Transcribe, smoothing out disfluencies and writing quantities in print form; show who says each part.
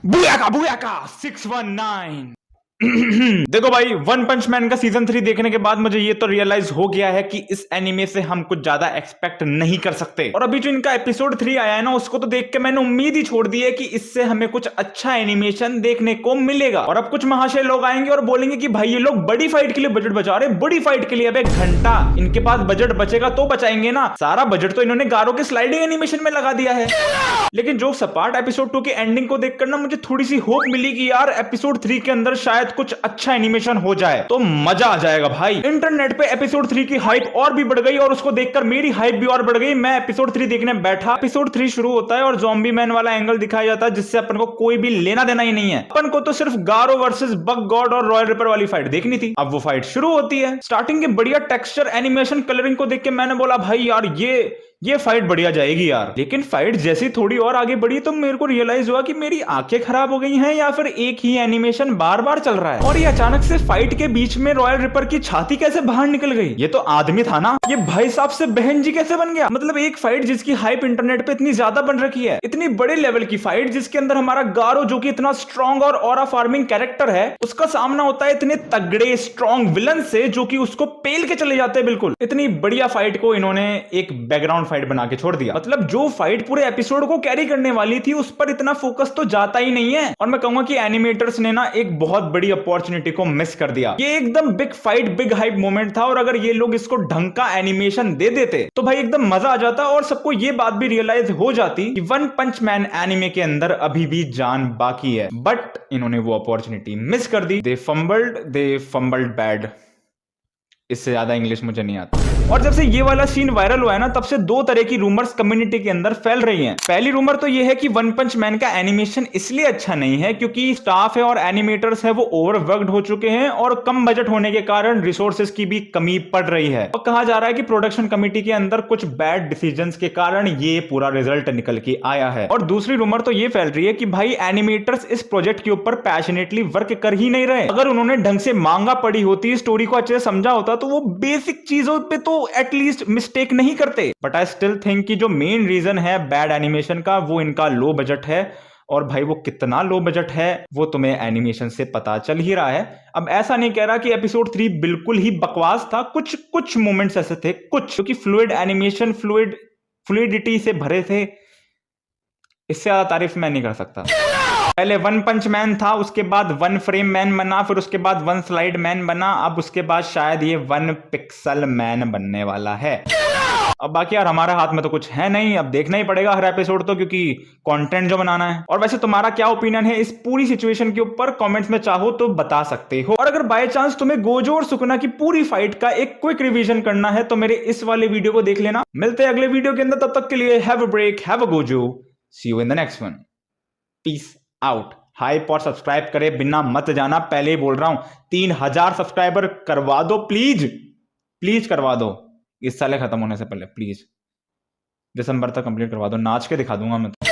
Speaker 1: बुयाका 619। देखो भाई, वन पंच मैन का सीजन 3 देखने के बाद मुझे ये तो रियलाइज हो गया है कि इस एनिमे से हम कुछ ज्यादा एक्सपेक्ट नहीं कर सकते। और अभी जो इनका एपिसोड 3 आया है ना, उसको तो देख के मैंने उम्मीद ही छोड़ दी है कि इससे हमें कुछ अच्छा एनिमेशन देखने को मिलेगा। और अब कुछ महाशय लोग आएंगे और बोलेंगे कि भाई ये लोग बड़ी फाइट के लिए बजट बचा रहे, बड़ी फाइट के लिए। अब 1 घंटा इनके पास बजट बचेगा तो बचाएंगे ना, सारा बजट तो इन्होंने गारो के स्लाइडिंग एनिमेशन में लगा दिया है। लेकिन जो सपाट एपिसोड 2 की एंडिंग को देखकर ना मुझे थोड़ी सी होप मिली कि यार एपिसोड 3 के अंदर शायद कुछ अच्छा एनिमेशन हो जाए तो मजा आ जाएगा भाई। इंटरनेट पे एपिसोड 3 की हाइप और भी बढ़ गई और उसको देखकर मेरी हाइप भी और बढ़ गई। मैं एपिसोड 3 देखने बैठा। एपिसोड 3 शुरू होता है और ज़ॉम्बी मैन वाला एंगल दिखाया जाता है जिससे अपन को कोई भी लेना देना ही नहीं है। अपन को तो सिर्फ गारो वर्सेस बग गॉड और रॉयल रिपर वाली फाइट देखनी थी। अब वो फाइट शुरू होती है। स्टार्टिंग के बढ़िया टेक्सचर, एनिमेशन, कलरिंग को देख के मैंने बोला भाई यार ये फाइट बढ़िया जाएगी यार। लेकिन फाइट जैसी थोड़ी और आगे बढ़ी तो मेरे को रियलाइज हुआ कि मेरी आंखें खराब हो गई हैं या फिर एक ही एनिमेशन बार बार चल रहा है। और ये अचानक से फाइट के बीच में रॉयल रिपर की छाती कैसे बाहर निकल गई? ये तो आदमी था ना, ये भाई साहब से बहन जी कैसे बन गया? मतलब एक फाइट जिसकी हाइप इंटरनेट पे इतनी ज्यादा बन रखी है, इतनी बड़े लेवल की फाइट जिसके अंदर हमारा गारो जो कि इतना स्ट्रॉन्ग और ऑरा फार्मिंग कैरेक्टर है, उसका सामना होता है इतने तगड़े स्ट्रॉन्ग विलन से जो कि उसको पेल के चले जाते हैं। बिल्कुल इतनी बढ़िया फाइट को इन्होंने एक बैकग्राउंड फाइट बना के छोड़ दिया। मतलब जो फाइट पूरे एपिसोड को कैरी करने वाली थी उस पर इतना फोकस तो जाता ही नहीं है। और मैं कहूंगा कि एनिमेटर्स ने ना एक बहुत बड़ी अपॉर्चुनिटी को मिस कर दिया। ये एकदम big fight, big hype moment था और अगर ये लोग इसको ढंग का एनिमेशन दे देते तो भाई एकदम मजा आ जाता और सबको ये बात भी रियलाइज हो जाती कि वन पंच मैन एनिमे के अंदर अभी भी जान बाकी है। बट इन्होंने वो अपॉर्चुनिटी मिस कर दी। दे फंबल्ड बैड। इससे ज्यादा इंग्लिश मुझे नहीं आता। और जब से ये वाला सीन वायरल हुआ है ना, तब से दो तरह की रूमर्स कम्युनिटी के अंदर फैल रही हैं। पहली रूमर तो ये है कि वन पंच मैन का एनिमेशन इसलिए अच्छा नहीं है क्योंकि स्टाफ है और एनिमेटर्स है वो ओवरवर्क्ड हो चुके हैं और कम बजट होने के कारण रिसोर्सेज की भी कमी पड़ रही है। और कहा जा रहा है कि प्रोडक्शन कमेटी के अंदर कुछ बैड डिसीजंस के कारण ये पूरा रिजल्ट निकल के आया है। और दूसरी रूमर तो ये फैल रही है कि भाई एनिमेटर्स इस प्रोजेक्ट के ऊपर पैशनेटली वर्क कर ही नहीं रहे। अगर उन्होंने ढंग से मांगा पड़ी होती, स्टोरी को अच्छे से समझा होता तो वो बेसिक चीजों पे तो एटलीस्ट मिस्टेक नहीं करते। बट आई स्टिल थिंक कि जो मेन रीजन है बैड एनिमेशन का वो इनका लो बजट है। और भाई वो कितना लो बजट है वो तुम्हें एनिमेशन से पता चल ही रहा है। अब ऐसा नहीं कह रहा कि एपिसोड 3 बिल्कुल ही बकवास था, कुछ मोमेंट्स ऐसे थे कुछ, क्योंकि फ्लूइड एनिमेशन, फ्लूइडिटी से भरे थे। इससे ज्यादा तारीफ मैं नहीं कर सकता। पहले वन पंच मैन था, उसके बाद वन फ्रेम मैन बना, फिर उसके बाद वन स्लाइड मैन बना, अब उसके बाद शायद ये वन पिक्सल मैन बनने वाला है। अब बाकी यार हमारे हाथ में तो कुछ है नहीं, अब देखना ही पड़ेगा हर एपिसोड तो, क्योंकि कंटेंट जो बनाना है। और वैसे तुम्हारा क्या ओपिनियन है इस पूरी सिचुएशन के ऊपर? कमेंट्स में चाहो तो बता सकते हो। और अगर बाय चांस तुम्हें गोजो और सुकुना की पूरी फाइट का एक क्विक रिवीजन करना है तो मेरे इस वाले वीडियो को देख लेना। मिलते हैं अगले वीडियो के अंदर, तब तक के लिए have a break, have a गोजो, see you in the next one, peace out. Hype और सब्सक्राइब करे बिना मत जाना, पहले ही बोल रहा हूं। 3000 सब्सक्राइबर करवा दो प्लीज, प्लीज करवा दो इस साल खत्म होने से पहले, प्लीज दिसंबर तक कंप्लीट करवा दो। नाच के दिखा दूंगा मैं तो।